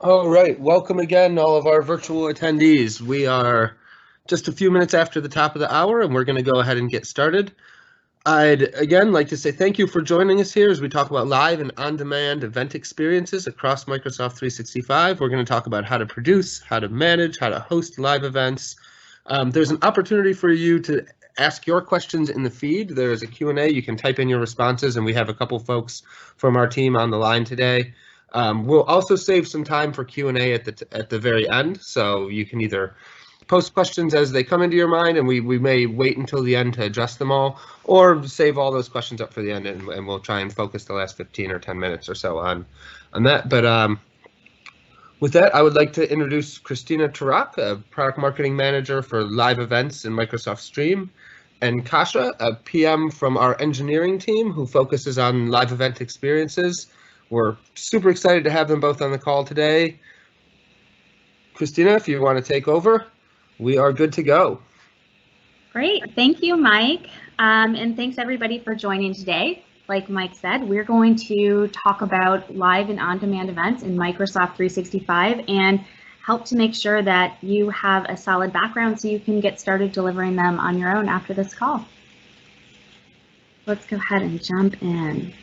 All right, welcome again, all of our virtual attendees. We are just a few minutes after the top of the hour, and we're going to go ahead and get started. I'd again like to say thank you for joining us here as we talk about live and on-demand event experiences across Microsoft 365. We're going to talk about how to produce, how to manage, how to host live events. There's an opportunity for you to ask your questions in the feed. There's a Q&A. You can type in your responses, and we have a couple folks from our team on the line today. We'll also save some time for Q&A at the very end, so you can either post questions as they come into your mind, and we may wait until the end to address them all, or save all those questions up for the end, and we'll try and focus the last 15 or 10 minutes or so on that. But with that, I would like to introduce Christina Tarak, a product marketing manager for live events in Microsoft Stream, and Kasha, a PM from our engineering team who focuses on live event experiences. We're super excited to have them both on the call today. Christina, if you want to take over, we are good to go. Great, thank you, Mike, and thanks everybody for joining today. Like Mike said, we're going to talk about live and on-demand events in Microsoft 365 and help to make sure that you have a solid background so you can get started delivering them on your own after this call. Let's go ahead and jump in.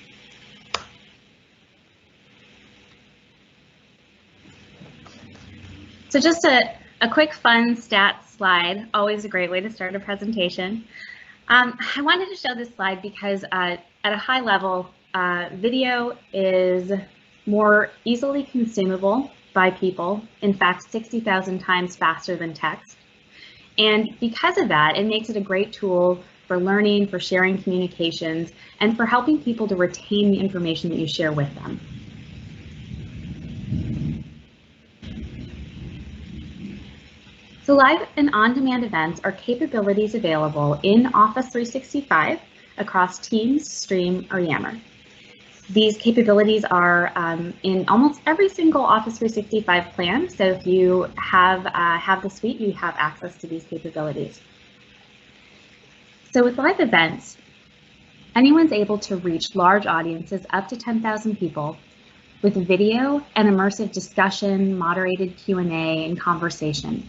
So just a quick fun stats slide, always a great way to start a presentation. I wanted to show this slide because at a high level, video is more easily consumable by people, in fact 60,000 times faster than text. And because of that, it makes it a great tool for learning, for sharing communications, and for helping people to retain the information that you share with them. So live and on-demand events are capabilities available in Office 365 across Teams, Stream, or Yammer. These capabilities are in almost every single Office 365 plan. So if you have the suite, you have access to these capabilities. So with live events, anyone's able to reach large audiences up to 10,000 people with video and immersive discussion, moderated Q&A, and conversation.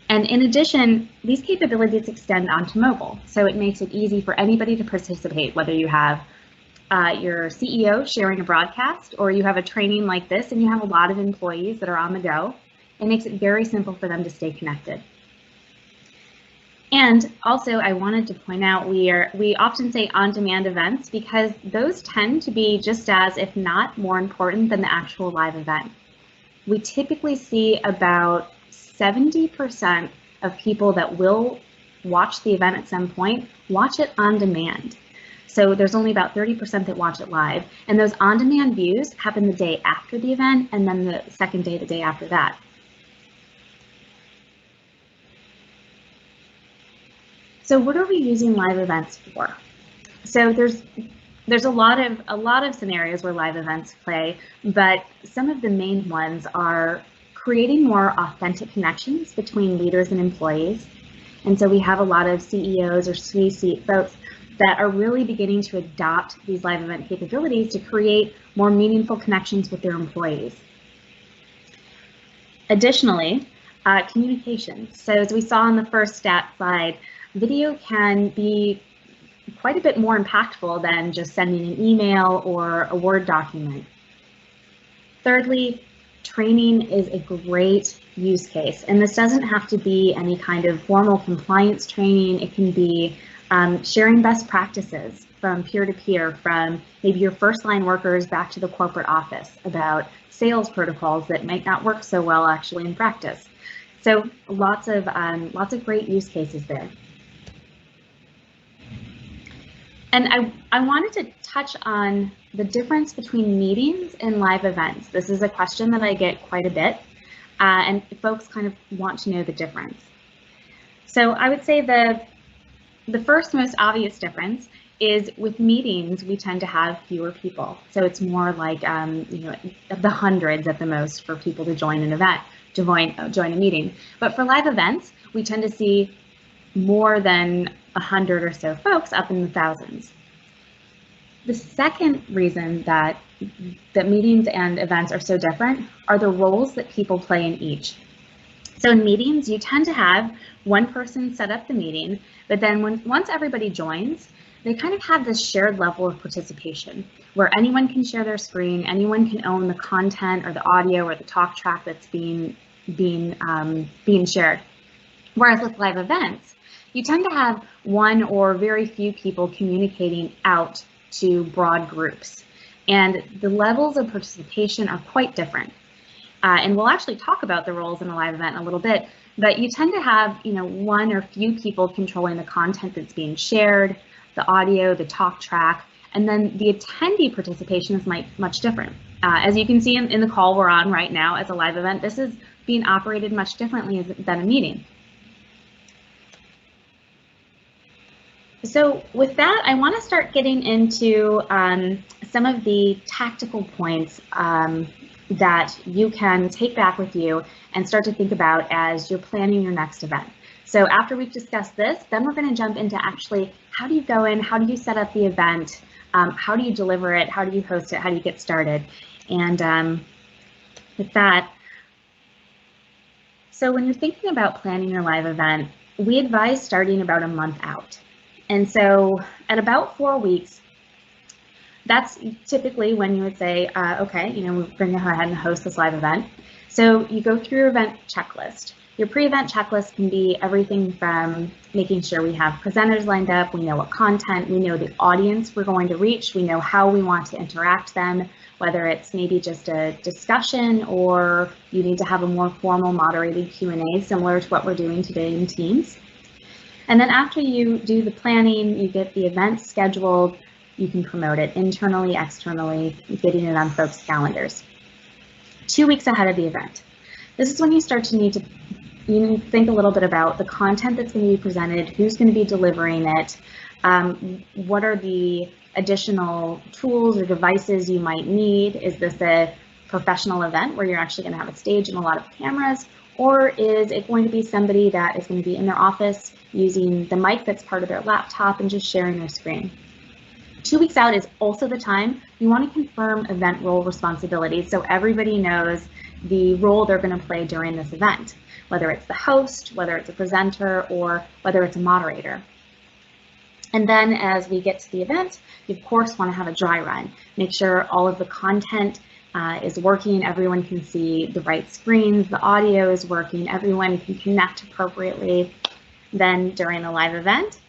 And in addition, these capabilities extend onto mobile, so it makes it easy for anybody to participate, whether you have your CEO sharing a broadcast or you have a training like this and you have a lot of employees that are on the go. It makes it very simple for them to stay connected. And also, I wanted to point out, we often say on-demand events because those tend to be just as, if not more important than the actual live event. We typically see about 70% of people that will watch the event at some point watch it on demand. So there's only about 30% that watch it live, and those on-demand views happen the day after the event and then the second day, the day after that. So what are we using live events for? So there's a lot of scenarios where live events play, but some of the main ones are creating more authentic connections between leaders and employees. And so we have a lot of CEOs or C-suite folks that are really beginning to adopt these live event capabilities to create more meaningful connections with their employees. Additionally, communications. So as we saw on the first stat slide, video can be quite a bit more impactful than just sending an email or a Word document. Thirdly, training is a great use case, and this doesn't have to be any kind of formal compliance training. It can be sharing best practices from peer-to-peer, from maybe your first-line workers back to the corporate office about sales protocols that might not work so well actually in practice. So lots of great use cases there. And I wanted to touch on the difference between meetings and live events. This is a question that I get quite a bit, and folks kind of want to know the difference. So I would say the first most obvious difference is with meetings, we tend to have fewer people. So it's more like the hundreds at the most for people to join an event, to join a meeting. But for live events, we tend to see more than 100 or so folks, up in the thousands. The second reason that meetings and events are so different are the roles that people play in each. So in meetings, you tend to have one person set up the meeting, but then once everybody joins, they kind of have this shared level of participation where anyone can share their screen, anyone can own the content or the audio or the talk track that's being shared. Whereas with live events, you tend to have one or very few people communicating out to broad groups, and the levels of participation are quite different. And we'll actually talk about the roles in a live event in a little bit, but you tend to have, one or few people controlling the content that's being shared, the audio, the talk track, and then the attendee participation is much different. As you can see in the call we're on right now as a live event, this is being operated much differently than a meeting. So with that, I want to start getting into some of the tactical points that you can take back with you and start to think about as you're planning your next event. So after we've discussed this, then we're going to jump into actually how do you go in, how do you set up the event, how do you deliver it, how do you host it, how do you get started, and with that, so when you're thinking about planning your live event, we advise starting about a month out. And so at about 4 weeks, that's typically when you would say, okay, we're going to go ahead and host this live event. So you go through your event checklist. Your pre-event checklist can be everything from making sure we have presenters lined up, we know what content, we know the audience we're going to reach, we know how we want to interact them, whether it's maybe just a discussion or you need to have a more formal moderated Q&A similar to what we're doing today in Teams. And then after you do the planning, you get the event scheduled, you can promote it internally, externally, getting it on folks' calendars. 2 weeks ahead of the event. This is when you start to need to think a little bit about the content that's going to be presented, who's going to be delivering it, what are the additional tools or devices you might need. Is this a professional event where you're actually going to have a stage and a lot of cameras, or is it going to be somebody that is going to be in their office using the mic that's part of their laptop and just sharing their screen? 2 weeks out is also the time you want to confirm event role responsibilities so everybody knows the role they're going to play during this event, whether it's the host, whether it's a presenter, or whether it's a moderator. And then as we get to the event, you of course want to have a dry run. Make sure all of the content is working, everyone can see the right screens, the audio is working, everyone can connect appropriately. Then during the live event,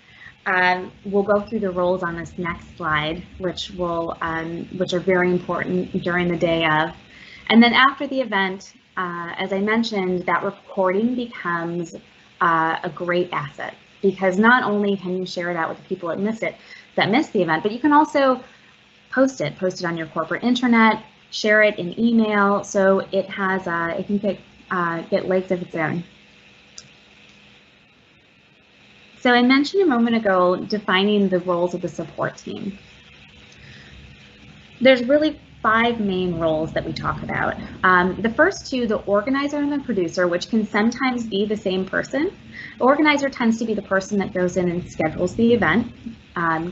we'll go through the roles on this next slide, which are very important during the day of. And then after the event, as I mentioned, that recording becomes a great asset because not only can you share it out with the people that miss the event, but you can also post it on your corporate intranet, share it in email, so it has it can get legs of its own. So I mentioned a moment ago defining the roles of the support team. There's really 5 main roles that we talk about. The first 2, the organizer and the producer, which can sometimes be the same person. The organizer tends to be the person that goes in and schedules the event,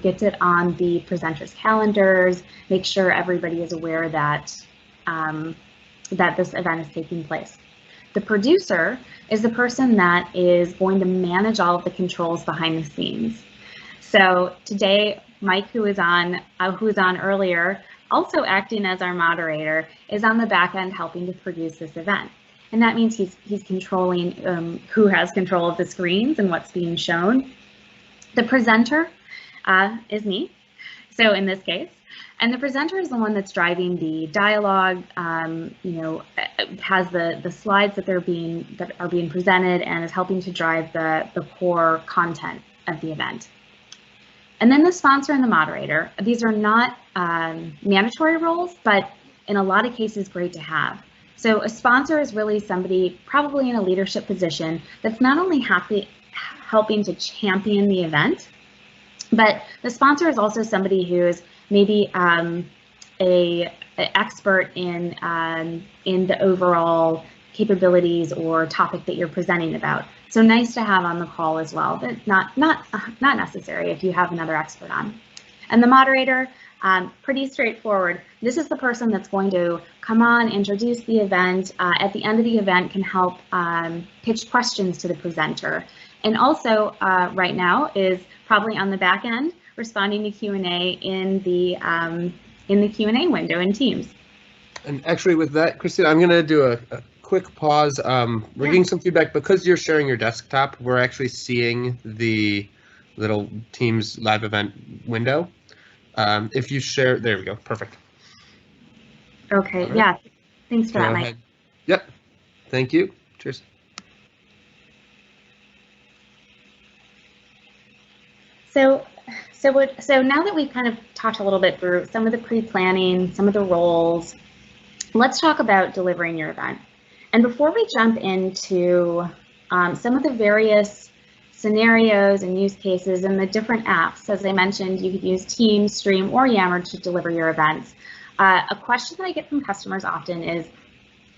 gets it on the presenters' calendars, makes sure everybody is aware that, that this event is taking place. The producer is the person that is going to manage all of the controls behind the scenes. So today, Mike, who was on earlier, also acting as our moderator, is on the back end helping to produce this event. And that means he's controlling who has control of the screens and what's being shown. The presenter is me, so in this case. And the presenter is the one that's driving the dialogue, has the slides that are being presented and is helping to drive the core content of the event. And then the sponsor and the moderator. These are not mandatory roles, but in a lot of cases great to have. So a sponsor is really somebody probably in a leadership position that's not only helping to champion the event, but the sponsor is also somebody who is maybe an expert in the overall capabilities or topic that you're presenting about. So nice to have on the call as well, but not necessary if you have another expert on. And the moderator Pretty straightforward. This is the person that's going to come on, introduce the event, at the end of the event can help pitch questions to the presenter. And also right now is probably on the back end responding to Q&A in the Q&A window in Teams. And actually with that, Christine, I'm going to do a quick pause. We're getting some feedback because you're sharing your desktop. We're actually seeing the little Teams live event window. If you share, there we go, perfect. Okay, right. Yeah, thanks for that, Mike. Yep, thank you. Cheers. So now that we've kind of talked a little bit through some of the pre-planning, some of the roles, let's talk about delivering your event. And before we jump into some of the various scenarios and use cases and the different apps, as I mentioned, you could use Teams, Stream, or Yammer to deliver your events. A question that I get from customers often is,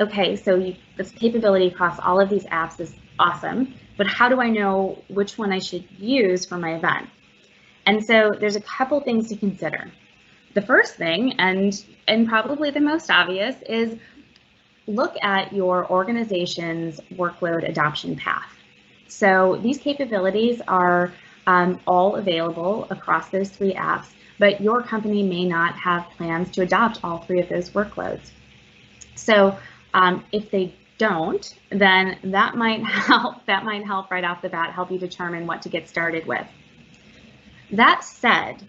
okay, so this capability across all of these apps is awesome, but how do I know which one I should use for my event? And so there's a couple things to consider. The first thing, and probably the most obvious, is look at your organization's workload adoption path. So these capabilities are all available across those 3 apps, but your company may not have plans to adopt all 3 of those workloads. So if they don't, then that might help right off the bat, help you determine what to get started with. That said,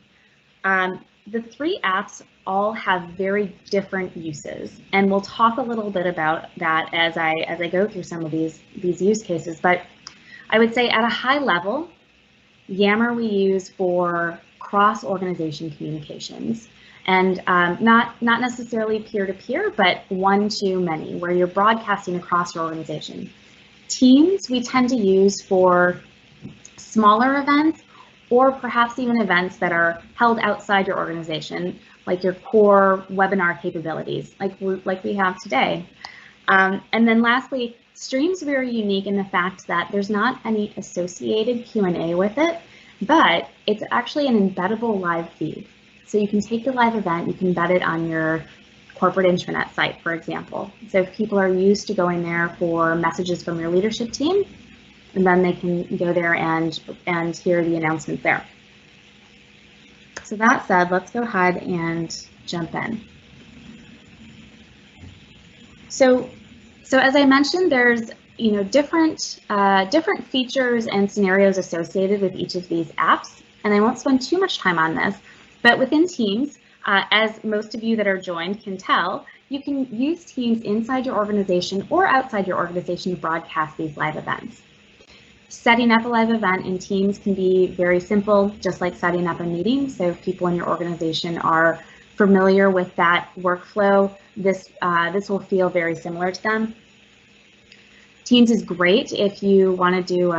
the 3 apps all have very different uses, and we'll talk a little bit about that as I go through some of these use cases. But I would say at a high level, Yammer we use for cross-organization communications, and not necessarily peer-to-peer, but one-to-many, where you're broadcasting across your organization. Teams we tend to use for smaller events, or perhaps even events that are held outside your organization, like your core webinar capabilities, like we have today. And then lastly, Stream's very unique in the fact that there's not any associated Q&A with it, but it's actually an embeddable live feed. So you can take the live event, you can embed it on your corporate intranet site, for example. So if people are used to going there for messages from your leadership team, and then they can go there and hear the announcements there. So that said, let's go ahead and jump in. So as I mentioned, there's different features and scenarios associated with each of these apps, and I won't spend too much time on this. But within Teams, as most of you that are joined can tell, you can use Teams inside your organization or outside your organization to broadcast these live events. Setting up a live event in Teams can be very simple, just like setting up a meeting. So if people in your organization are familiar with that workflow, this will feel very similar to them. Teams is great if you want to do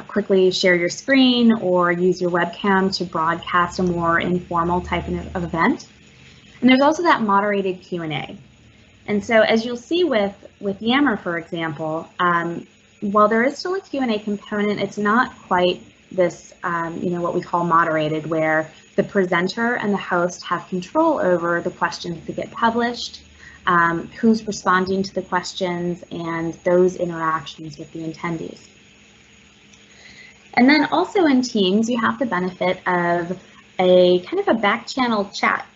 quickly share your screen or use your webcam to broadcast a more informal type of event. And there's also that moderated Q&A. And so as you'll see with Yammer, for example, while there is still a Q&A component, it's not quite this, what we call moderated, where the presenter and the host have control over the questions that get published, who's responding to the questions, and those interactions with the attendees. And then also in Teams, you have the benefit of a kind of a back channel chat.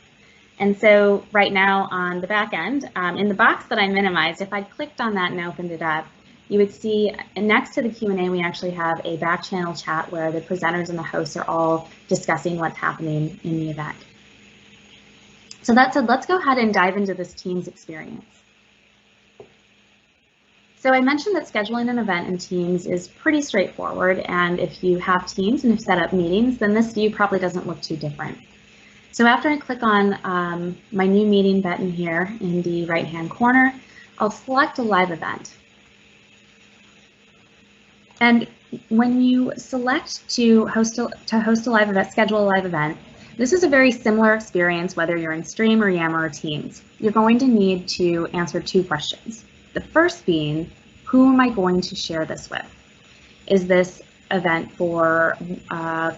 And so right now on the back end, in the box that I minimized, if I clicked on that and opened it up, you would see next to the Q&A, we actually have a back channel chat where the presenters and the hosts are all discussing what's happening in the event. So that said, let's go ahead and dive into this Teams experience. So I mentioned that scheduling an event in Teams is pretty straightforward, and if you have Teams and have set up meetings, then this view probably doesn't look too different. So after I click on my new meeting button here in the right-hand corner, I'll select a live event. And when you select to host a live event, schedule a live event, this is a very similar experience whether you're in Stream or Yammer or Teams. You're going to need to answer 2 questions. The first being, who am I going to share this with? Is this event for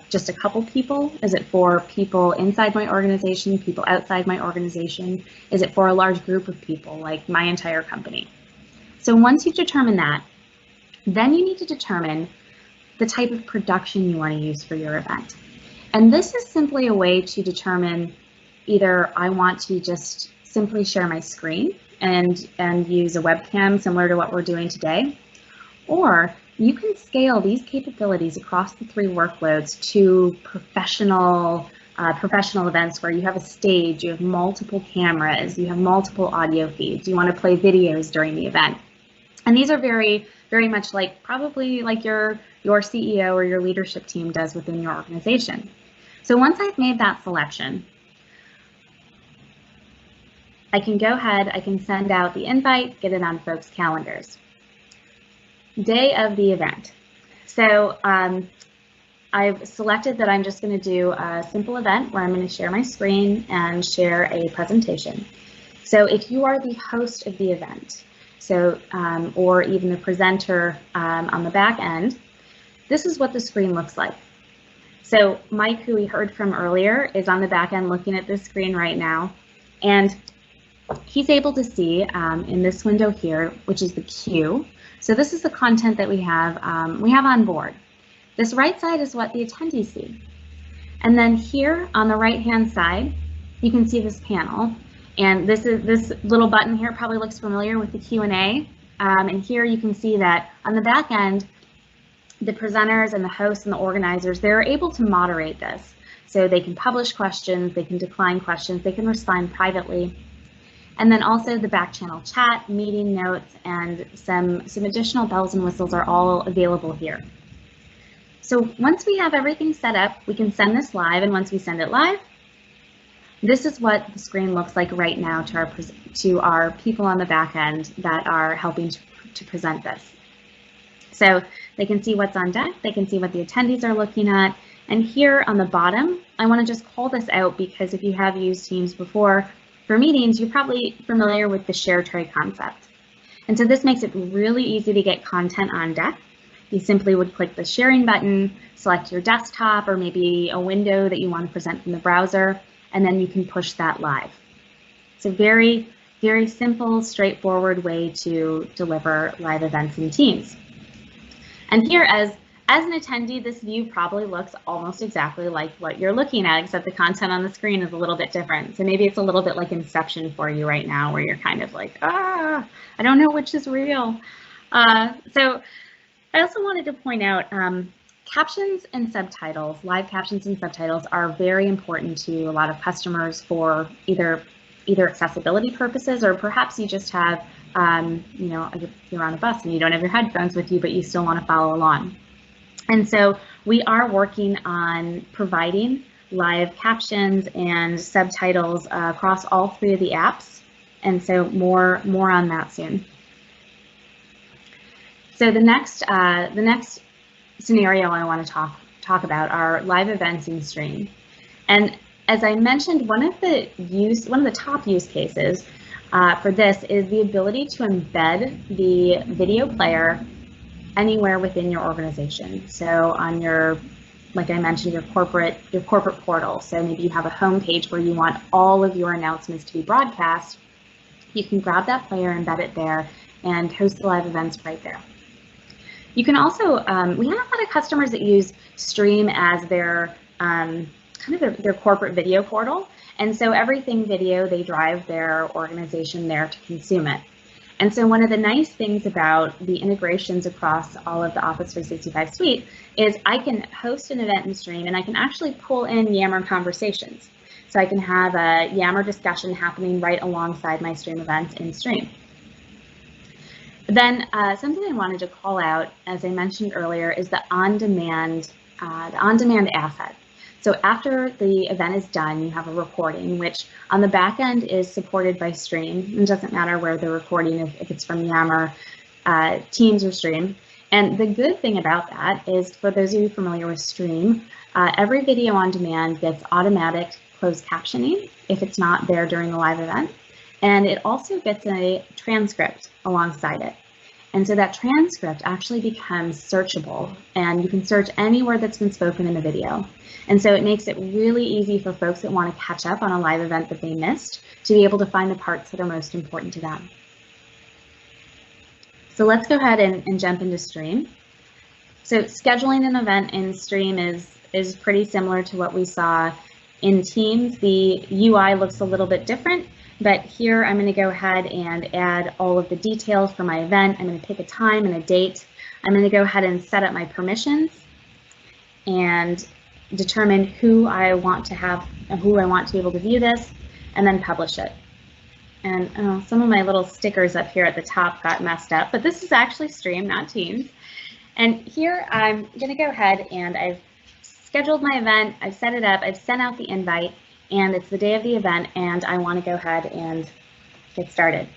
just a couple people? Is it for people inside my organization, people outside my organization? Is it for a large group of people, like my entire company? So once you determine that, then you need to determine the type of production you want to use for your event. And this is simply a way to determine either I want to just simply share my screen and use a webcam similar to what we're doing today, or you can scale these capabilities across the 3 workloads to professional events where you have a stage, you have multiple cameras, you have multiple audio feeds, you want to play videos during the event. And these are very, very much like probably like your CEO or your leadership team does within your organization. So once I've made that selection, I can go ahead, I can send out the invite, get it on folks' calendars. Day of the event. So I've selected that I'm just going to do a simple event where I'm going to share my screen and share a presentation. So if you are the host of the event, or even the presenter on the back end, this is what the screen looks like. So Mike, who we heard from earlier, is on the back end looking at this screen right now, and he's able to see in this window here, which is the queue. So this is the content that we have on board. This right side is what the attendees see. And then here on the right-hand side, you can see this panel. And this little button here probably looks familiar with the Q&A. And here you can see that on the back end, the presenters and the hosts and the organizers, they're able to moderate this. So they can publish questions, they can decline questions, they can respond privately. And then also the back channel chat, meeting notes, and some additional bells and whistles are all available here. So once we have everything set up, we can send this live, and once we send it live, this is what the screen looks like right now to our people on the back end that are helping to present this. So they can see what's on deck, they can see what the attendees are looking at, and here on the bottom, I want to just call this out because if you have used Teams before for meetings, you're probably familiar with the share tray concept. And so this makes it really easy to get content on deck. You simply would click the sharing button, select your desktop or maybe a window that you want to present from the browser, and then you can push that live. It's a very, very simple, straightforward way to deliver live events in Teams. And here, as an attendee, this view probably looks almost exactly like what you're looking at, except the content on the screen is a little bit different. So maybe it's a little bit like Inception for you right now, where you're kind of like, I don't know which is real. So I also wanted to point out captions and subtitles, live captions and subtitles are very important to a lot of customers for either accessibility purposes, or perhaps you just have, you're on a bus and you don't have your headphones with you, but you still want to follow along. And so we are working on providing live captions and subtitles across all 3 of the apps. And so more on that soon. So the next scenario I want to talk about are live events in stream. And as I mentioned, one of the top use cases for this is the ability to embed the video player anywhere within your organization. So on like I mentioned, your corporate portal. So maybe you have a home page where you want all of your announcements to be broadcast. You can grab that player, embed it there, and host the live events right there. You can also, we have a lot of customers that use Stream as their their corporate video portal. And so everything video, they drive their organization there to consume it. And so one of the nice things about the integrations across all of the Office 365 suite is I can host an event in Stream and I can actually pull in Yammer conversations. So I can have a Yammer discussion happening right alongside my Stream events in Stream. Then something I wanted to call out, as I mentioned earlier, is the on-demand asset. So after the event is done, you have a recording, which on the back end is supported by Stream. It doesn't matter where the recording, if it's from Yammer, Teams, or Stream. And the good thing about that is, for those of you familiar with Stream, every video on demand gets automatic closed captioning if it's not there during the live event. And it also gets a transcript alongside it. And so that transcript actually becomes searchable, and you can search any word that's been spoken in the video. And so it makes it really easy for folks that want to catch up on a live event that they missed to be able to find the parts that are most important to them. So let's go ahead and jump into Stream. So scheduling an event in Stream is pretty similar to what we saw in Teams. The UI looks a little bit different, but here I'm going to go ahead and add all of the details for my event. I'm going to pick a time and a date. I'm going to go ahead and set up my permissions and determine who I want to have, who I want to be able to view this, and then publish it. And some of my little stickers up here at the top got messed up, but this is actually Stream, not Teams. And here I'm going to go ahead and I've scheduled my event, I've set it up, I've sent out the invite, and it's the day of the event, and I want to go ahead and get started.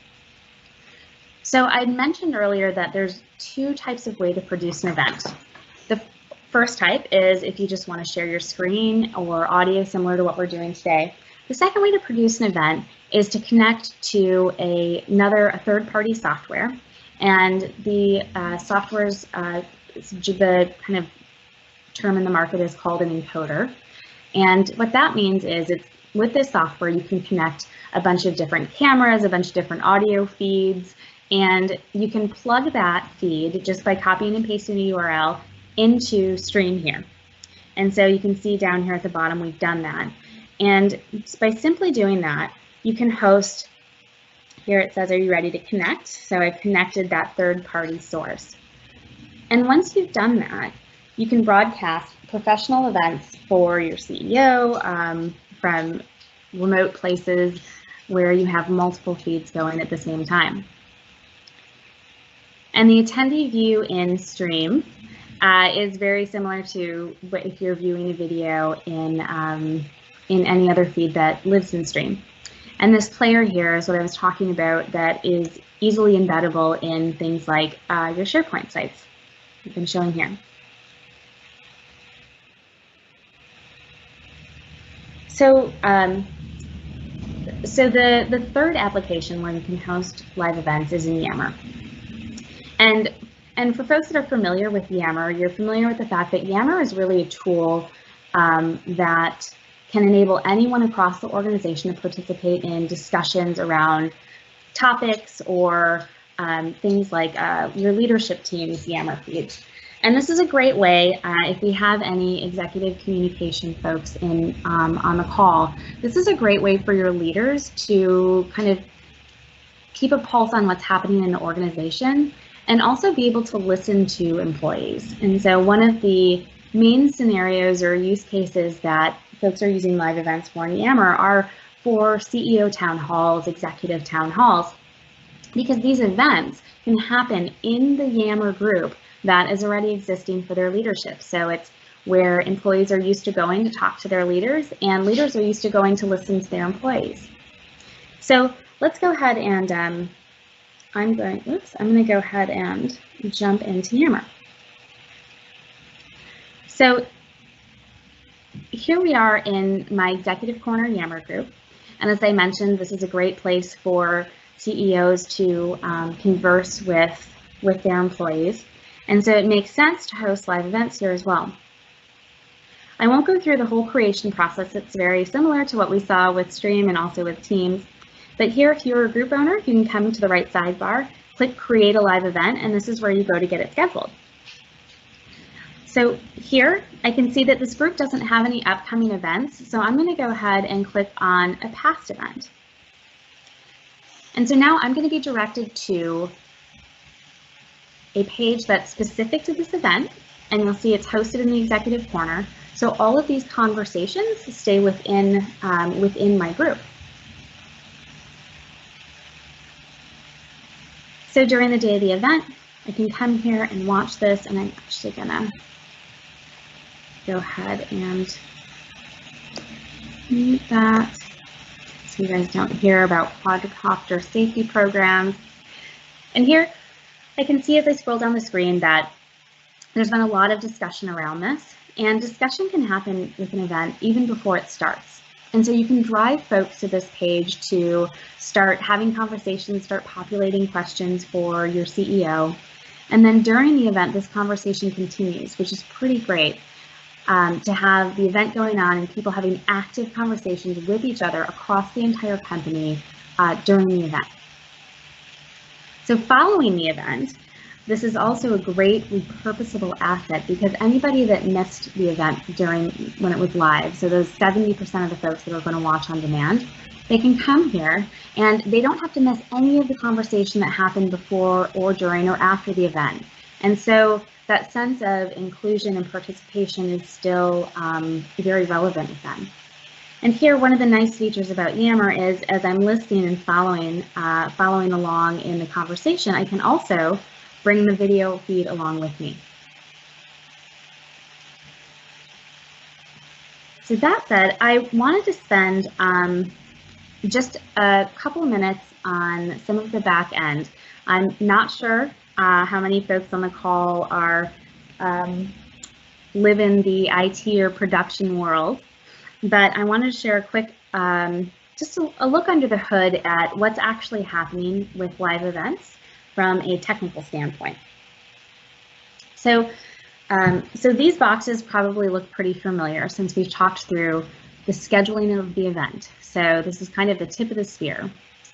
So I mentioned earlier that there's two types of way to produce an event. The first type is if you just want to share your screen or audio similar to what we're doing today. The second way to produce an event is to connect to a third-party software, and the software's the kind of term in the market is called an encoder. And what that means is with this software, you can connect a bunch of different cameras, a bunch of different audio feeds, and you can plug that feed just by copying and pasting a URL into Stream here. And so you can see down here at the bottom, we've done that. And by simply doing that, you can host, here it says, are you ready to connect? So I've connected that third-party source. And once you've done that, you can broadcast professional events for your CEO from remote places where you have multiple feeds going at the same time. And the attendee view in Stream is very similar to what if you're viewing a video in any other feed that lives in Stream. And this player here is what I was talking about that is easily embeddable in things like your SharePoint sites. I've been showing here. So, the third application where you can host live events is in Yammer. And for folks that are familiar with Yammer, you're familiar with the fact that Yammer is really a tool that can enable anyone across the organization to participate in discussions around topics or things like your leadership team's Yammer feeds. And this is a great way, if we have any executive communication folks on the call, this is a great way for your leaders to kind of keep a pulse on what's happening in the organization and also be able to listen to employees. And so one of the main scenarios or use cases that folks are using live events for in Yammer are for CEO town halls, executive town halls, because these events can happen in the Yammer group that is already existing for their leadership. So it's where employees are used to going to talk to their leaders, and leaders are used to going to listen to their employees. So let's go ahead and I'm going to go ahead and jump into Yammer. So here we are in my Executive Corner Yammer group. And as I mentioned, this is a great place for CEOs to converse with their employees. And so it makes sense to host live events here as well. I won't go through the whole creation process. It's very similar to what we saw with Stream and also with Teams. But here, if you're a group owner, you can come to the right sidebar, click Create a Live Event, and this is where you go to get it scheduled. So here, I can see that this group doesn't have any upcoming events, so I'm going to go ahead and click on a past event. And so now I'm going to be directed to a page that's specific to this event, and you'll see it's hosted in the Executive Corner. So all of these conversations stay within my group. So during the day of the event, I can come here and watch this, and I'm actually gonna go ahead and mute that so you guys don't hear about quadcopter safety programs. And here I can see as I scroll down the screen that there's been a lot of discussion around this, and discussion can happen with an event even before it starts. And so you can drive folks to this page to start having conversations, start populating questions for your CEO. And then during the event, this conversation continues, which is pretty great, to have the event going on and people having active conversations with each other across the entire company during the event. So following the event, this is also a great repurposable asset because anybody that missed the event when it was live, so those 70% of the folks that are going to watch on demand, they can come here and they don't have to miss any of the conversation that happened before or during or after the event. And so that sense of inclusion and participation is still very relevant with them. And here, one of the nice features about Yammer is, as I'm listening and following along in the conversation, I can also bring the video feed along with me. So that said, I wanted to spend just a couple of minutes on some of the back end. I'm not sure how many folks on the call are live in the IT or production world, but I wanted to share a quick, just a look under the hood at what's actually happening with live events from a technical standpoint. So these boxes probably look pretty familiar since we've talked through the scheduling of the event. So this is kind of the tip of the spear.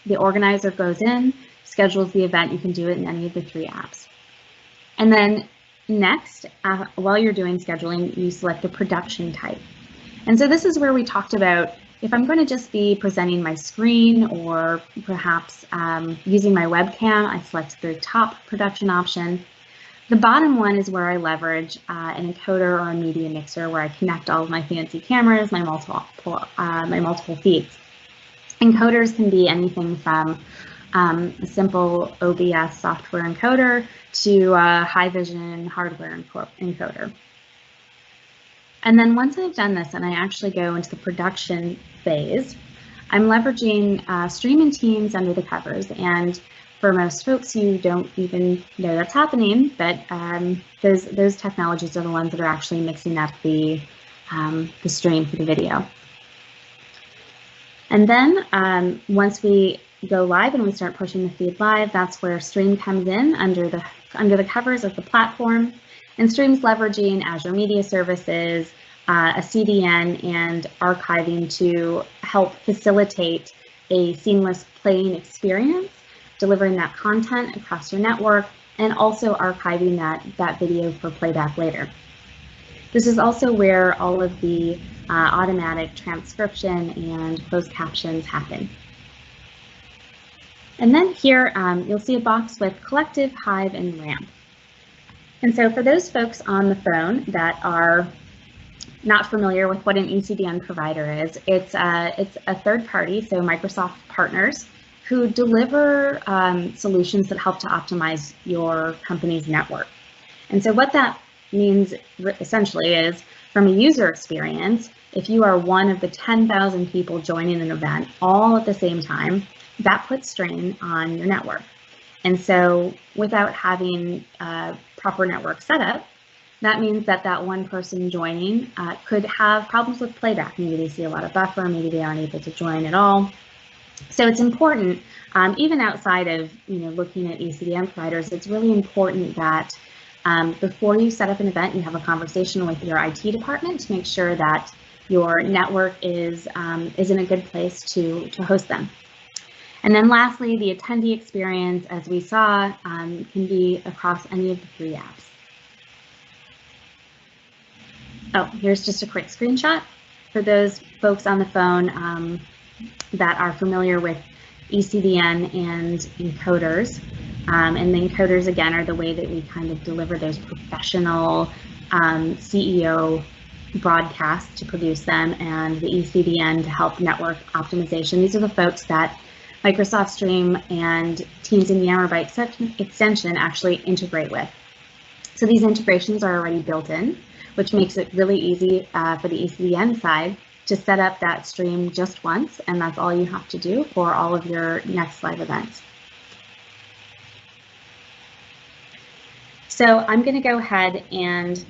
The organizer goes in, schedules the event. You can do it in any of the 3 apps. And then next, while you're doing scheduling, you select the production type. And so this is where we talked about if I'm going to just be presenting my screen or perhaps using my webcam, I select the top production option. The bottom one is where I leverage an encoder or a media mixer where I connect all of my fancy cameras, my multiple feeds. Encoders can be anything from a simple OBS software encoder to a high vision hardware encoder. And then once I've done this and I actually go into the production phase, I'm leveraging Stream and Teams under the covers. And for most folks, you don't even know that's happening, but those technologies are the ones that are actually mixing up the stream for the video. And then once we go live and we start pushing the feed live, that's where Stream comes in under the covers of the platform. And Stream's leveraging Azure Media Services, a CDN, and archiving to help facilitate a seamless playing experience, delivering that content across your network, and also archiving that video for playback later. This is also where all of the automatic transcription and closed captions happen. And then here, you'll see a box with Collective, Hive, and Ramp. And so for those folks on the phone that are not familiar with what an ECDN provider is, it's a third party, so Microsoft partners, who deliver solutions that help to optimize your company's network. And so what that means essentially is, from a user experience, if you are one of the 10,000 people joining an event all at the same time, that puts strain on your network. And so without having proper network setup, that means that one person joining could have problems with playback. Maybe they see a lot of buffer, maybe they aren't able to join at all. So it's important, even outside of looking at ECDN providers, it's really important that before you set up an event, you have a conversation with your IT department to make sure that your network is in a good place to host them. And then lastly, the attendee experience, as we saw, can be across any of the 3 apps. Oh, here's just a quick screenshot for those folks on the phone that are familiar with ECDN and encoders. And the encoders, again, are the way that we kind of deliver those professional CEO broadcasts to produce them, and the ECDN to help network optimization. These are the folks that Microsoft Stream and Teams and Yammer by extension actually integrate with. So these integrations are already built in, which makes it really easy for the ECDN side to set up that stream just once, and that's all you have to do for all of your next live events. So I'm going to go ahead and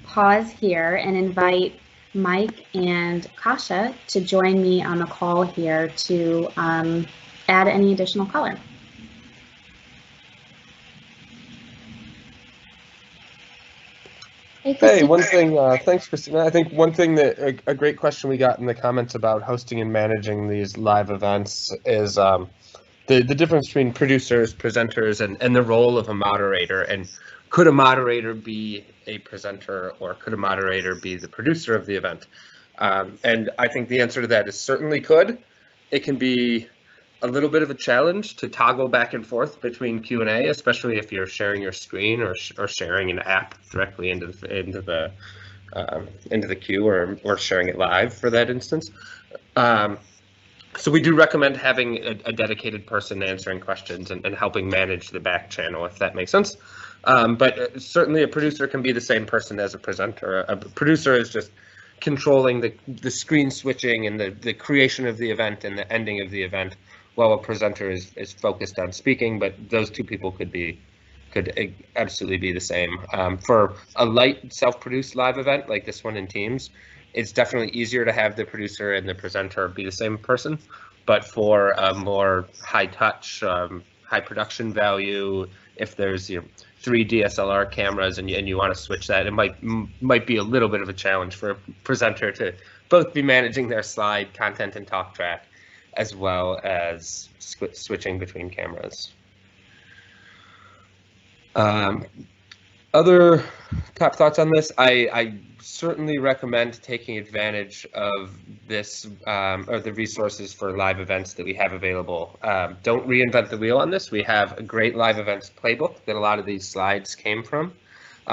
pause here and invite Mike and Kasha to join me on the call here to add any additional color. Hey, one thing, thanks, Christina. I think one thing that a great question we got in the comments about hosting and managing these live events is the difference between producers, presenters, and the role of a moderator. And could a moderator be a presenter, or could a moderator be the producer of the event? And I think the answer to that is certainly could. It can be a little bit of a challenge to toggle back and forth between Q&A, especially if you're sharing your screen or sharing an app directly into the queue, or sharing it live for that instance. So we do recommend having a dedicated person answering questions and helping manage the back channel, if that makes sense. But certainly a producer can be the same person as a presenter. A producer is just controlling the screen switching and the creation of the event and the ending of the event, while a presenter is focused on speaking. But those two people could absolutely be the same. For a light self-produced live event like this one in Teams, it's definitely easier to have the producer and the presenter be the same person. But for a more high touch, high production value, if there's 3 DSLR cameras and you want to switch that, it might be a little bit of a challenge for a presenter to both be managing their slide content and talk track, as well as switching between cameras. Other top thoughts on this, I certainly recommend taking advantage of this or the resources for live events that we have available. Don't reinvent the wheel on this. We have a great live events playbook that a lot of these slides came from.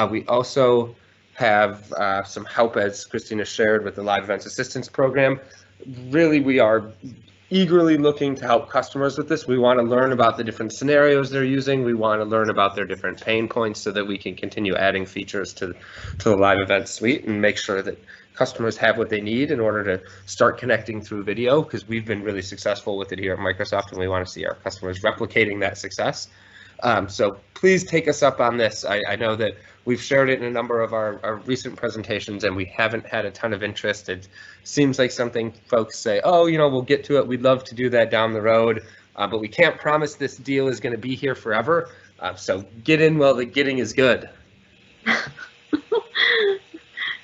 We also have some help, as Christina shared, with the Live Events Assistance Program. Really, we are eagerly looking to help customers with this. We want to learn about the different scenarios they're using. We want to learn about their different pain points so that we can continue adding features to the live event suite and make sure that customers have what they need in order to start connecting through video, because we've been really successful with it here at Microsoft, and we want to see our customers replicating that success. So please take us up on this. I know that we've shared it in a number of our recent presentations, and we haven't had a ton of interest. It seems like something folks say, oh, we'll get to it. We'd love to do that down the road, but we can't promise this deal is going to be here forever. So get in while the getting is good.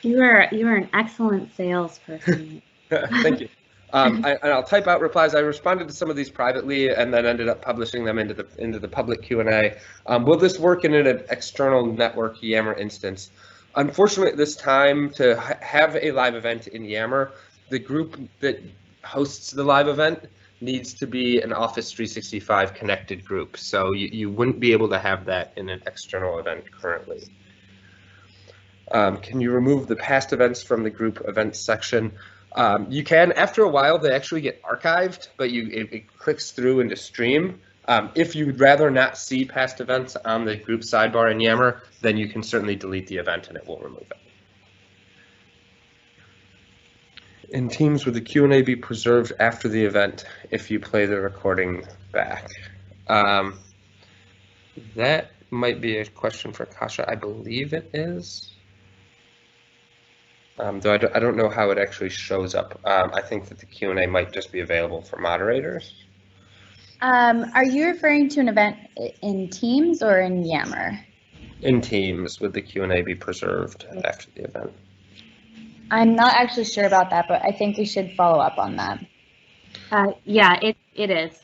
You are an excellent salesperson. Thank you. And I'll type out replies. I responded to some of these privately and then ended up publishing them into the public Q&A. Will this work in an external network Yammer instance? Unfortunately, at this time, to have a live event in Yammer, the group that hosts the live event needs to be an Office 365 connected group. So you wouldn't be able to have that in an external event currently. Can you remove the past events from the group events section? You can. After a while, they actually get archived, but it clicks through into stream. If you'd rather not see past events on the group sidebar in Yammer, then you can certainly delete the event and it will remove it. In Teams, would the Q&A be preserved after the event if you play the recording back? That might be a question for Kasha. I believe it is. Though I don't know how it actually shows up. I think that the Q&A might just be available for moderators. Are you referring to an event in Teams or in Yammer? In Teams, would the Q&A be preserved after the event? I'm not actually sure about that, but I think we should follow up on that. Yeah, it is.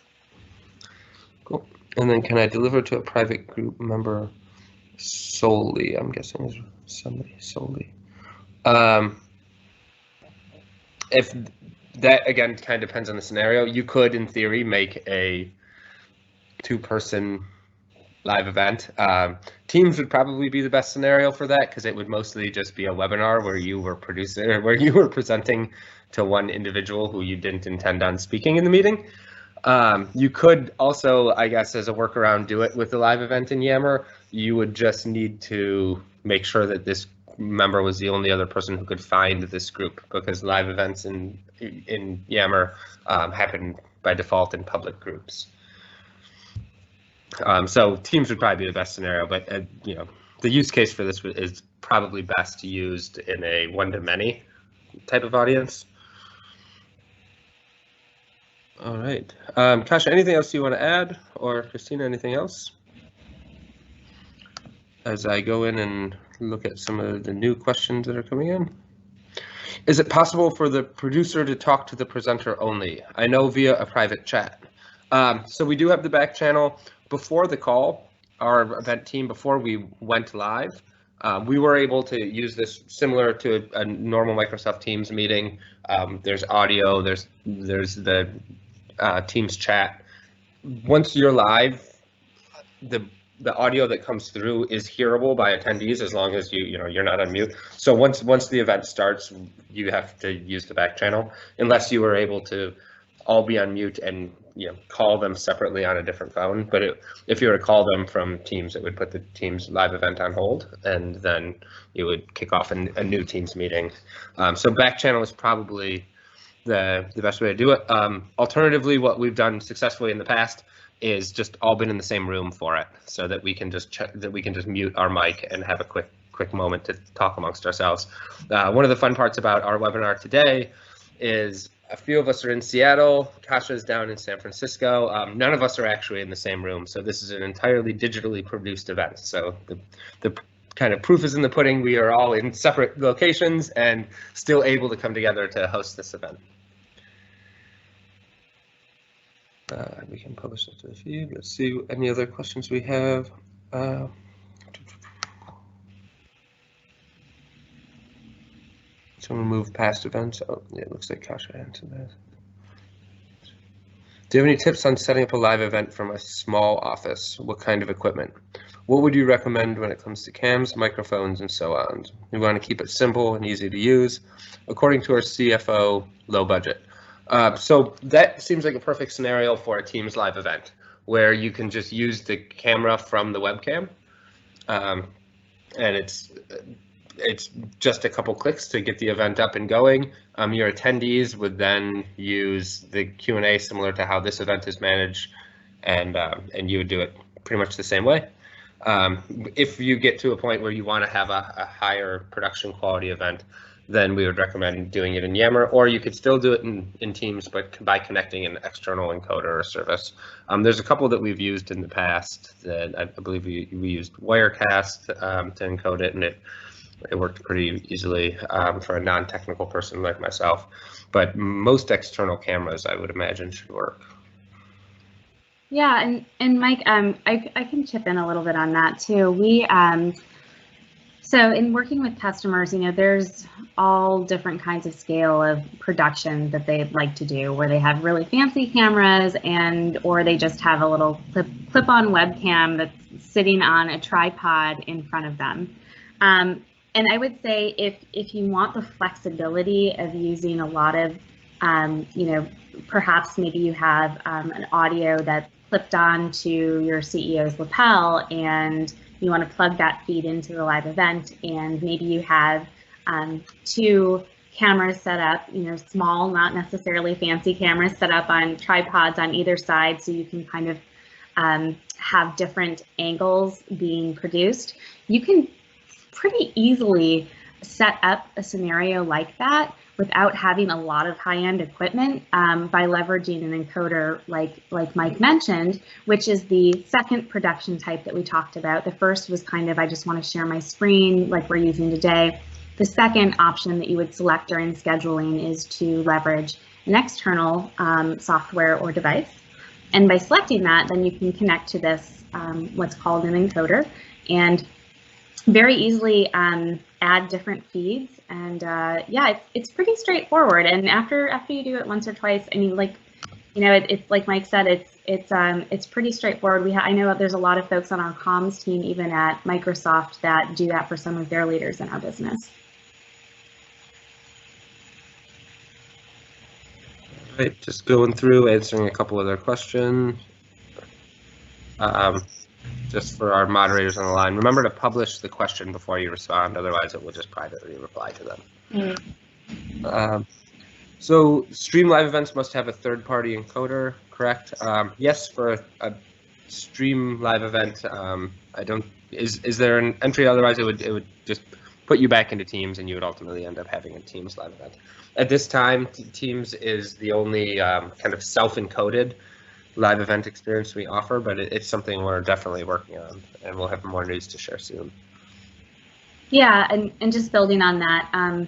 Cool. And then can I deliver to a private group member solely? I'm guessing is somebody solely. If that, again, kind of depends on the scenario. You could, in theory, make a 2-person live event. Teams would probably be the best scenario for that, because it would mostly just be a webinar where you were presenting to one individual who you didn't intend on speaking in the meeting. You could also, I guess, as a workaround, do it with the live event in Yammer. You would just need to make sure that this member was the only other person who could find this group, because live events in Yammer happen by default in public groups. So Teams would probably be the best scenario, but the use case for this is probably best used in a one-to-many type of audience. All right, Kasha, anything else you want to add, or Christina, anything else? As I go in and look at some of the new questions that are coming in. Is it possible for the producer to talk to the presenter only? I know via a private chat. So we do have the back channel. Before the call, our event team, before we went live, we were able to use this similar to a normal Microsoft Teams meeting. There's audio, there's the Teams chat. Once you're live, the audio that comes through is hearable by attendees as long as you're not on mute. So once the event starts, you have to use the back channel unless you were able to all be on mute and call them separately on a different phone. But if you were to call them from Teams, it would put the Teams live event on hold, and then you would kick off a new Teams meeting. So back channel is probably the best way to do it. Alternatively, what we've done successfully in the past is just all been in the same room for it, so that we can just mute our mic and have a quick moment to talk amongst ourselves. One of the fun parts about our webinar today is a few of us are in Seattle, Kasha's down in San Francisco. None of us are actually in the same room, so this is an entirely digitally produced event. So the kind of proof is in the pudding. We are all in separate locations and still able to come together to host this event. We can publish it to the feed. Let's see any other questions we have. Someone move past events. Oh, yeah, it looks like Kasha answered that. Do you have any tips on setting up a live event from a small office? What kind of equipment? What would you recommend when it comes to cams, microphones, and so on? We want to keep it simple and easy to use. According to our CFO, low budget. So that seems like a perfect scenario for a Teams live event where you can just use the camera from the webcam, and it's just a couple clicks to get the event up and going. Your attendees would then use the Q&A similar to how this event is managed, and you would do it pretty much the same way. If you get to a point where you want to have a higher production quality event, then we would recommend doing it in Yammer, or you could still do it in Teams, but by connecting an external encoder or service. There's a couple that we've used in the past that I believe we used Wirecast to encode it, and it worked pretty easily for a non-technical person like myself. But most external cameras, I would imagine, should work. Yeah, and Mike, I can chip in a little bit on that too. So in working with customers, there's all different kinds of scale of production that they'd like to do, where they have really fancy cameras or they just have a little clip-on webcam that's sitting on a tripod in front of them. And I would say if you want the flexibility of using a lot of, perhaps maybe you have an audio that's clipped on to your CEO's lapel and you want to plug that feed into the live event, and maybe you have two cameras set up, small, not necessarily fancy cameras set up on tripods on either side, so you can kind of have different angles being produced. You can pretty easily set up a scenario like that without having a lot of high-end equipment by leveraging an encoder like Mike mentioned, which is the second production type that we talked about. The first was kind of, I just want to share my screen like we're using today. The second option that you would select during scheduling is to leverage an external software or device. And by selecting that, then you can connect to this, what's called an encoder, and very easily add different feeds. And yeah, it's pretty straightforward. And after you do it once or twice, I mean, it's like Mike said, it's pretty straightforward. I know there's a lot of folks on our comms team, even at Microsoft, that do that for some of their leaders in our business. All right, just going through, answering a couple of their questions. Just for our moderators on the line, remember to publish the question before you respond, otherwise it will just privately reply to them. So stream live events must have a third-party encoder, correct? Yes, for a stream live event, is there an entry? Otherwise it would just put you back into Teams, and you would ultimately end up having a Teams live event. At this time, Teams is the only kind of self-encoded live event experience we offer, but it's something we're definitely working on, and we'll have more news to share soon. Yeah, and just building on that,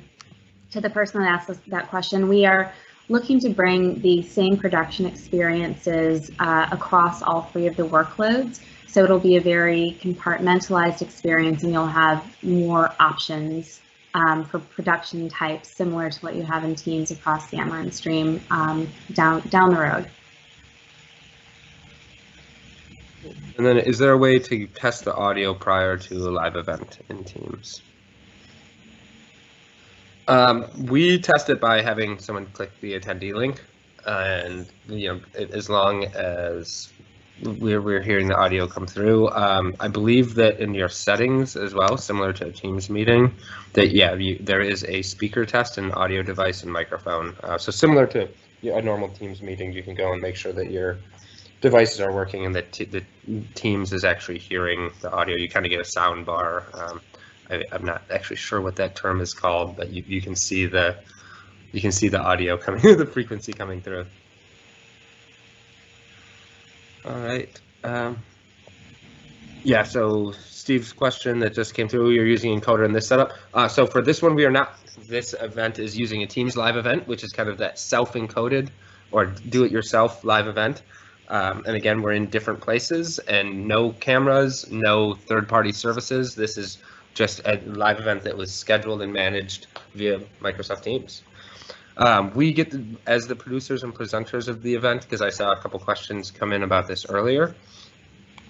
to the person that asked us that question, we are looking to bring the same production experiences across all 3 of the workloads. So it'll be a very compartmentalized experience, and you'll have more options for production types similar to what you have in Teams across Yammer and Stream down the road. And then, is there a way to test the audio prior to a live event in Teams? We test it by having someone click the attendee link, and as long as we're hearing the audio come through. I believe that in your settings as well, similar to a Teams meeting, that there is a speaker test, an audio device, and microphone. So similar to a normal Teams meeting, you can go and make sure that your devices are working and that the Teams is actually hearing the audio. You kind of get a sound bar. I'm not actually sure what that term is called, but you can see the audio coming, the frequency coming through. All right. Yeah, so Steve's question that just came through, you're using encoder in this setup. So for this one, we are not. This event is using a Teams live event, which is kind of that self-encoded or do-it-yourself live event. And again, we're in different places and no cameras, no third-party services. This is just a live event that was scheduled and managed via Microsoft Teams. We get, as the producers and presenters of the event, because I saw a couple questions come in about this earlier,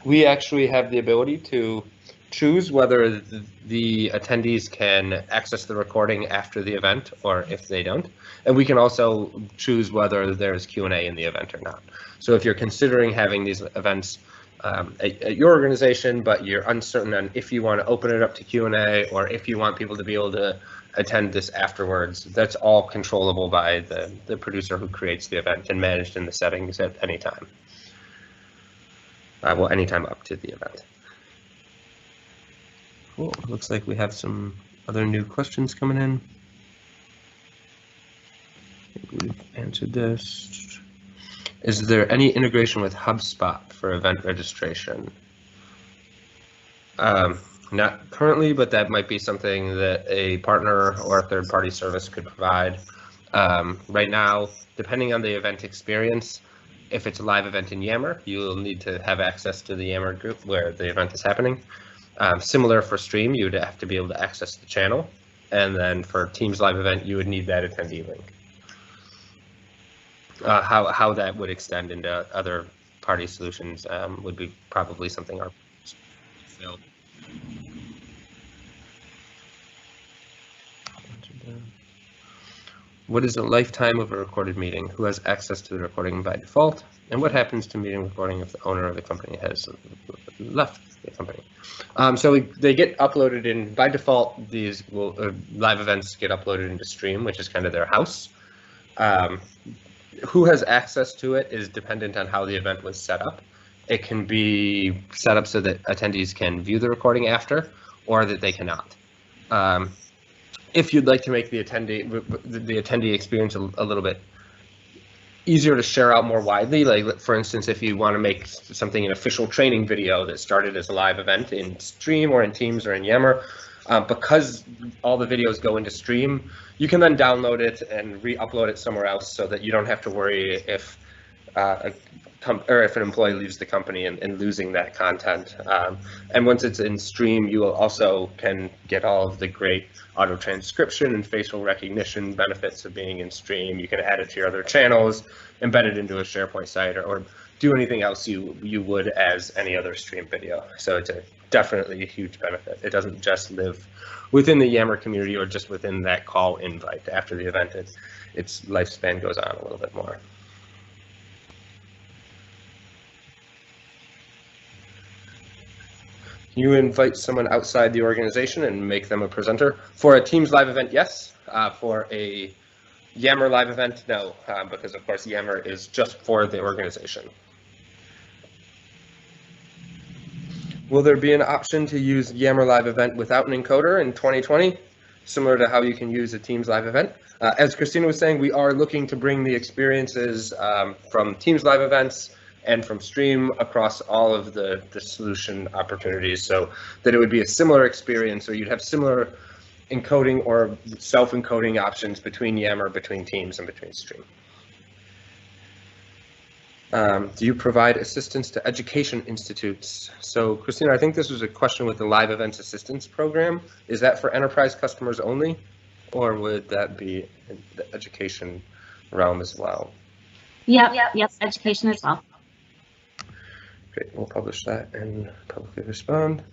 we actually have the ability to choose whether the attendees can access the recording after the event or if they don't. And we can also choose whether there's Q&A in the event or not. So if you're considering having these events at your organization, but you're uncertain on if you want to open it up to Q&A or if you want people to be able to attend this afterwards, that's all controllable by the producer who creates the event and managed in the settings at any time. Well, anytime up to the event. Cool. Looks like we have some other new questions coming in. I think we've answered this. Is there any integration with HubSpot for event registration? Not currently, but that might be something that a partner or a third-party service could provide. Right now, depending on the event experience, if it's a live event in Yammer, you'll need to have access to the Yammer group where the event is happening. Similar for Stream, you would have to be able to access the channel. And then for Teams live event, you would need that attendee link. How that would extend into other party solutions would be probably something our fill. What is the lifetime of a recorded meeting? Who has access to the recording by default? And what happens to meeting recording if the owner of the company has left the company? So they get uploaded in, by default, these live events get uploaded into Stream, which is kind of their house. Who has access to it is dependent on how the event was set up. It can be set up so that attendees can view the recording after, or that they cannot. If you'd like to make the attendee experience a little bit easier to share out more widely, like for instance, if you want to make something an official training video that started as a live event in Stream or in Teams or in Yammer, because all the videos go into Stream, you can then download it and re-upload it somewhere else so that you don't have to worry if if an employee leaves the company and losing that content. And once it's in Stream, you also can get all of the great auto transcription and facial recognition benefits of being in Stream. You can add it to your other channels, embed it into a SharePoint site, or do anything else you would as any other Stream video. So it's definitely a huge benefit. It doesn't just live within the Yammer community or just within that call invite. After the event, its lifespan goes on a little bit more. You invite someone outside the organization and make them a presenter. For a Teams live event, yes. For a Yammer live event, no, because of course Yammer is just for the organization. Will there be an option to use Yammer Live Event without an encoder in 2020, similar to how you can use a Teams Live Event? As Christina was saying, we are looking to bring the experiences from Teams Live Events and from Stream across all of the solution opportunities, so that it would be a similar experience, or you'd have similar encoding or self-encoding options between Yammer, between Teams, and between Stream. Do you provide assistance to education institutes? So, Christina, I think this was a question with the Live Events Assistance Program. Is that for enterprise customers only, or would that be in the education realm as well? Yep, education as well. Great, we'll publish that and publicly respond.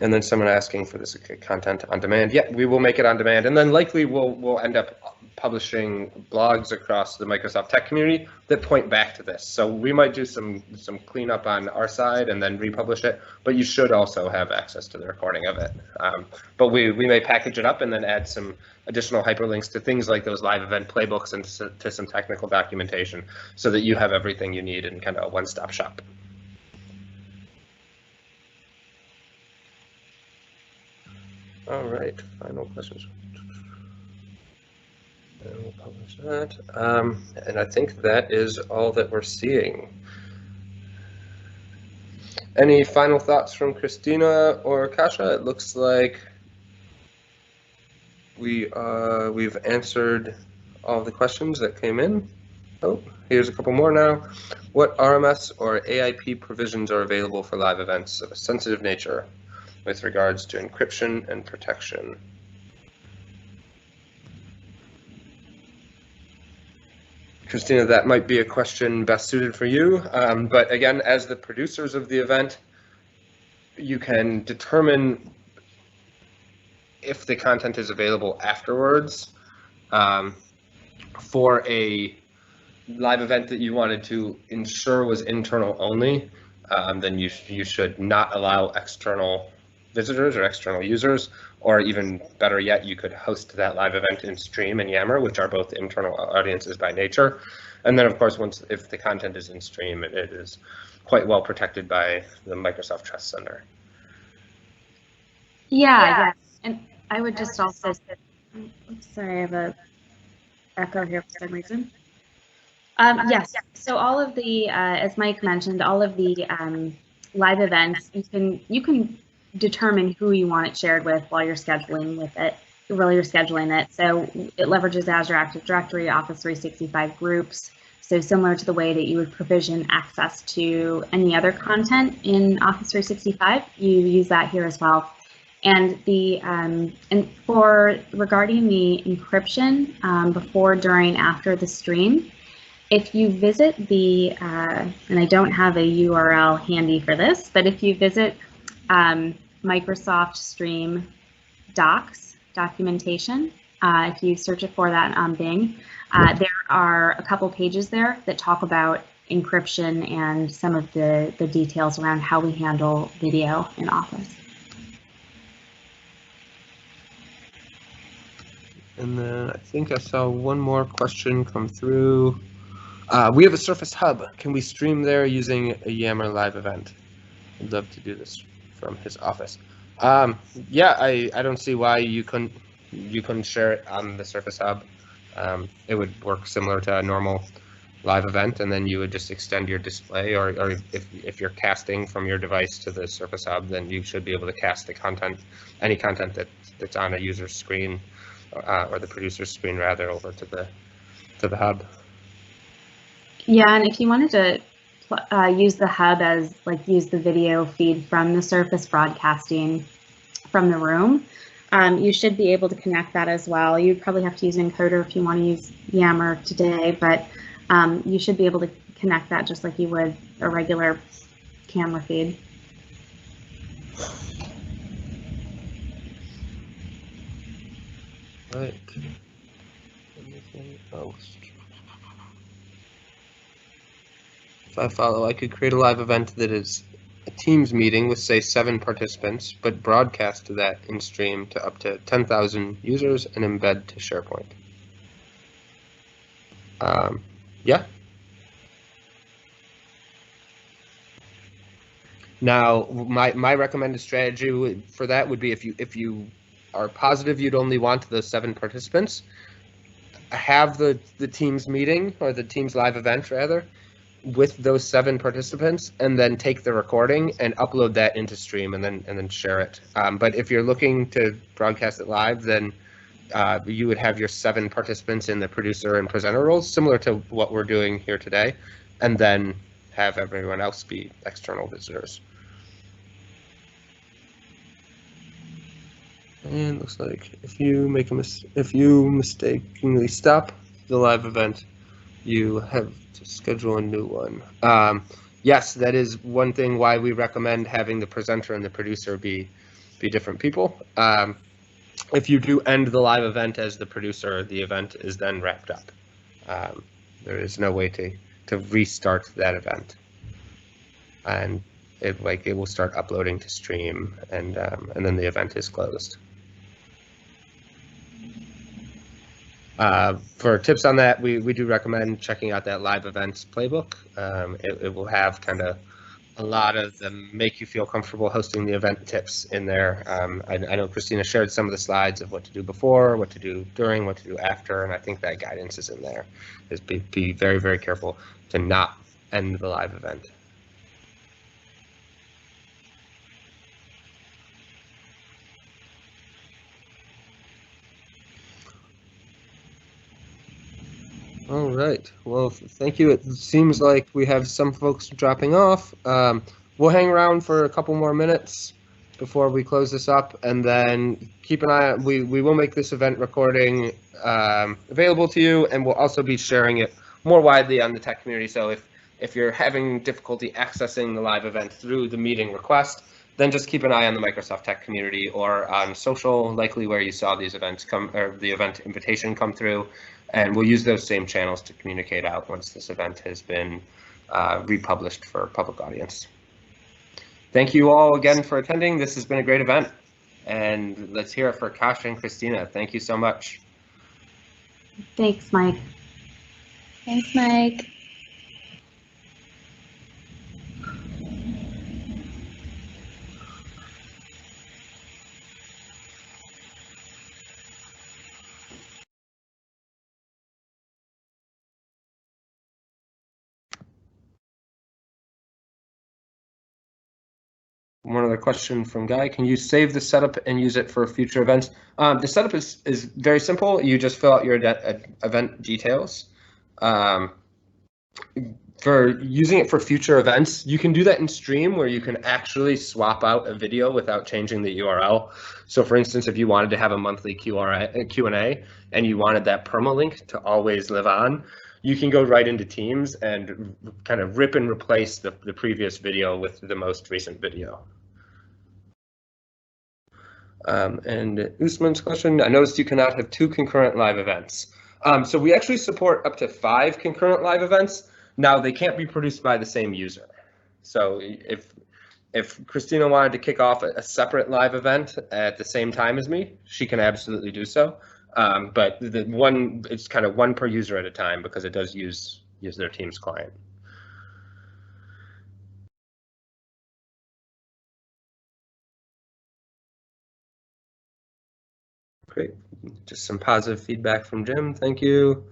And then someone asking for this content on demand. Yeah, we will make it on demand, and then likely we'll end up publishing blogs across the Microsoft tech community that point back to this. So we might do some cleanup on our side and then republish it, but you should also have access to the recording of it. But we may package it up and then add some additional hyperlinks to things like those live event playbooks and to some technical documentation, so that you have everything you need in kind of a one-stop shop. All right, final questions. And we'll publish that. And I think that is all that we're seeing. Any final thoughts from Christina or Kasha? It looks like we've answered all the questions that came in. Oh, here's a couple more now. What RMS or AIP provisions are available for live events of a sensitive nature with regards to encryption and protection? Christina, that might be a question best suited for you. But again, as the producers of the event, you can determine if the content is available afterwards. For a live event that you wanted to ensure was internal only, then you should not allow external visitors or external users, or even better yet, you could host that live event in Stream and Yammer, which are both internal audiences by nature. And then, of course, if the content is in Stream, it is quite well protected by the Microsoft Trust Center. Yeah. And I would just also, sorry, I have a echo here for some reason. Yes, so all of the, as Mike mentioned, all of the live events, you can determine who you want it shared with while you're scheduling it. So it leverages Azure Active Directory, Office 365 groups. So similar to the way that you would provision access to any other content in Office 365, you use that here as well. And regarding the encryption before, during, after the stream, if you visit the, and I don't have a URL handy for this, but if you visit Microsoft Stream Docs documentation, if you search it for that on Bing, there are a couple pages there that talk about encryption and some of the details around how we handle video in Office. And then I think I saw one more question come through. We have a Surface Hub. Can we stream there using a Yammer live event? I'd love to do this from his office. Yeah, I don't see why you couldn't share it on the Surface Hub. It would work similar to a normal live event, and then you would just extend your display, or if you're casting from your device to the Surface Hub, then you should be able to cast the content, any content that's on a user's screen, or the producer's screen rather, over to the hub. Yeah, and if you wanted to use the hub as use the video feed from the Surface broadcasting from the room, you should be able to connect that as well. You'd probably have to use an encoder if you want to use Yammer today, but you should be able to connect that just like you would a regular camera feed. Right. Anything else? If I follow, I could create a live event that is a Teams meeting with, say, 7 participants, but broadcast that in Stream to up to 10,000 users and embed to SharePoint. Yeah. Now, my recommended strategy for that would be if you are positive you'd only want those 7 participants, have the Teams meeting or the Teams live event rather with those 7 participants, and then take the recording and upload that into Stream and then share it. But if you're looking to broadcast it live, then you would have your 7 participants in the producer and presenter roles, similar to what we're doing here today, and then have everyone else be external visitors. And looks like if you mistakenly stop the live event, you have to schedule a new one. Yes, that is one thing why we recommend having the presenter and the producer be different people. If you do end the live event as the producer, the event is then wrapped up. There is no way to restart that event, and it will start uploading to Stream, and then the event is closed. For tips on that, we do recommend checking out that live events playbook. It will have kind of a lot of the make you feel comfortable hosting the event tips in there. I know Christina shared some of the slides of what to do before, what to do during, what to do after, and I think that guidance is in there. Is be very, very careful to not end the live event. All right. Well, thank you. It seems like we have some folks dropping off. We'll hang around for a couple more minutes before we close this up, and then keep an eye on. We will make this event recording available to you, and we'll also be sharing it more widely on the tech community. So if you're having difficulty accessing the live event through the meeting request, then just keep an eye on the Microsoft Tech community or on social, likely where you saw these events come, or the event invitation come through, and we'll use those same channels to communicate out once this event has been republished for public audience. Thank you all again for attending. This has been a great event, and let's hear it for Kasha and Christina. Thank you so much. Thanks, Mike. Thanks, Mike. One other question from Guy: can you save the setup and use it for future events? The setup is very simple. You just fill out your event details. For using it for future events, you can do that in Stream, where you can actually swap out a video without changing the URL. So for instance, if you wanted to have a monthly Q&A and you wanted that permalink to always live on, you can go right into Teams and kind of rip and replace the previous video with the most recent video. And Usman's question: I noticed you cannot have 2 concurrent live events. So we actually support up to 5 concurrent live events. Now, they can't be produced by the same user. So if Christina wanted to kick off a separate live event at the same time as me, she can absolutely do so. But it's kind of one per user at a time, because it does use their Teams client. Great. Just some positive feedback from Jim. Thank you.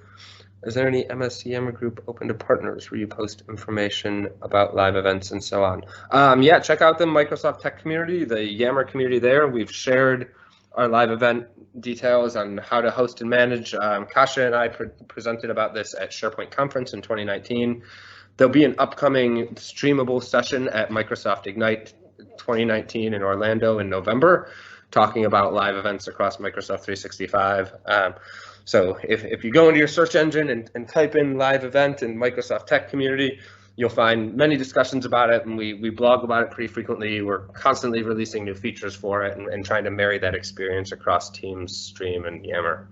Is there any MS Yammer group open to partners where you post information about live events and so on? Yeah, check out the Microsoft Tech community, the Yammer community there. We've shared our live event details on how to host and manage. Kasha and I presented about this at SharePoint Conference in 2019. There'll be an upcoming streamable session at Microsoft Ignite 2019 in Orlando in November, talking about live events across Microsoft 365. So if you go into your search engine and type in live event in Microsoft Tech community, you'll find many discussions about it, and we blog about it pretty frequently. We're constantly releasing new features for it and trying to marry that experience across Teams, Stream, and Yammer.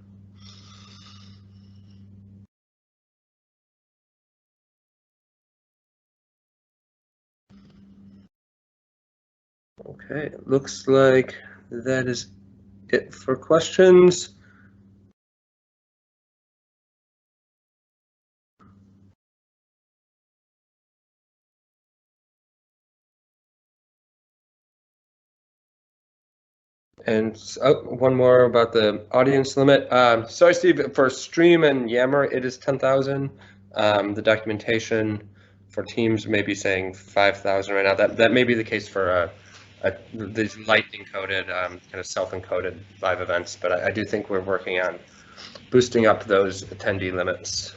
Okay, it looks like that is it for questions. And one more about the audience limit. Sorry, Steve, for stream and Yammer, it is 10,000. The documentation for Teams may be saying 5,000 right now. That may be the case for these lightning coded, kind of self-encoded live events, but I do think we're working on boosting up those attendee limits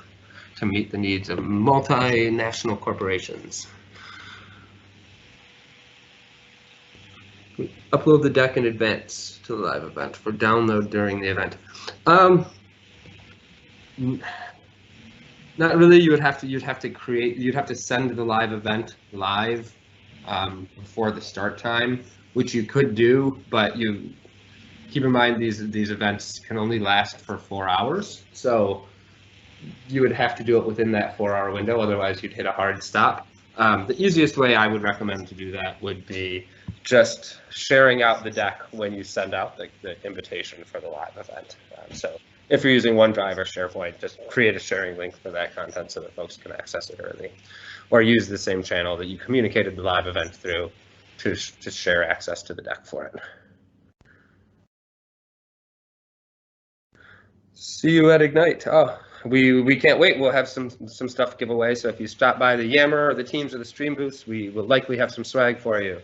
to meet the needs of multinational corporations. Upload the deck in advance to the live event for download during the event. Not really. You'd have to send the live event live before the start time, which you could do, but you keep in mind these events can only last for 4 hours, so you would have to do it within that 4-hour window. Otherwise, you'd hit a hard stop. The easiest way I would recommend to do that would be just sharing out the deck when you send out the invitation for the live event. So if you're using OneDrive or SharePoint, just create a sharing link for that content so that folks can access it early, or use the same channel that you communicated the live event through to share access to the deck for it. See you at Ignite. Oh, we can't wait. We'll have some stuff to give away. So if you stop by the Yammer or the Teams or the Stream booths, we will likely have some swag for you.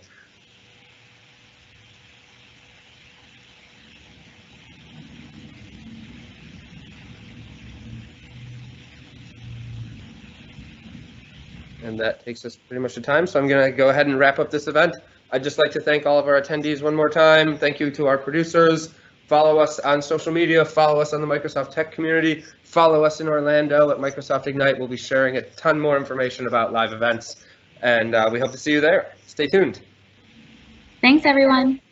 And that takes us pretty much to time. So I'm going to go ahead and wrap up this event. I'd just like to thank all of our attendees one more time. Thank you to our producers. Follow us on social media. Follow us on the Microsoft Tech community. Follow us in Orlando at Microsoft Ignite. We'll be sharing a ton more information about live events. And we hope to see you there. Stay tuned. Thanks, everyone.